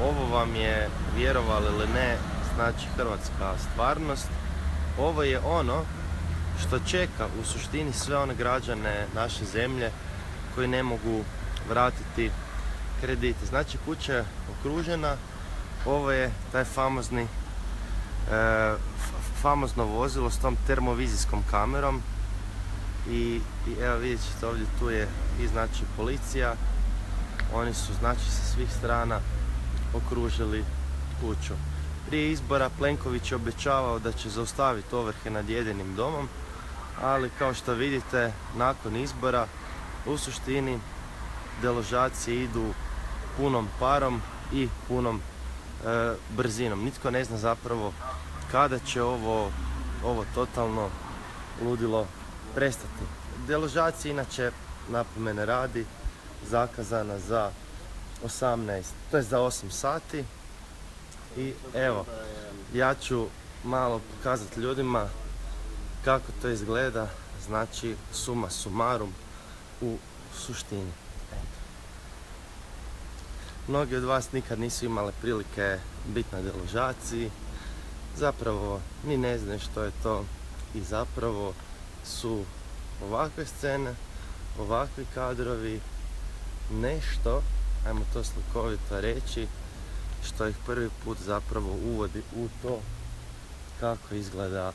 Ovo vam je, vjerovali ili ne, znači hrvatska stvarnost. Ovo je ono što čeka u suštini sve one građane naše zemlje koji ne mogu vratiti kredite. Znači kuća je okružena, ovo je taj famozno vozilo s tom termovizijskom kamerom i evo vidjet ćete ovdje, tu je i znači policija. Oni su znači sa svih strana okružili kuću. Prije izbora Plenković je obećavao da će zaustaviti ovrhe nad jedinim domom, ali kao što vidite nakon izbora u suštini deložacije idu punom parom i punom brzinom. Nitko ne zna zapravo kada će ovo totalno ludilo prestati. Deložacija inače, napomene radi, zakazana za 8 sati. I evo, ja ću malo pokazati ljudima kako to izgleda, znači suma summarum u suštini. Mnogi od vas nikad nisu imali prilike biti na deložaciji, zapravo ni ne znaju što je to i zapravo su ovakve scene, ovakvi kadrovi, nešto, ajmo to slikovito reći, što ih prvi put zapravo uvodi u to kako izgledaju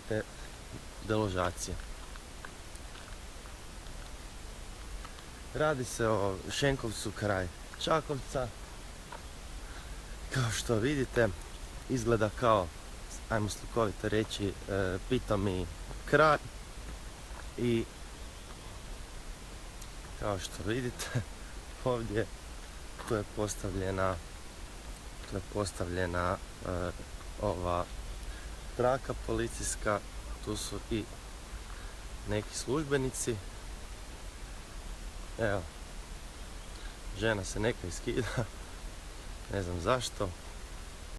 te deložacije. Radi se o Šenkovcu kraj Čakovca. Kao što vidite, izgleda kao, ajmo slikovito reći, pitomi kraj. I kao što vidite, ovdje tu je postavljena ova traka policijska, tu su i neki službenici. Evo, žena se neka iskida, ne znam zašto.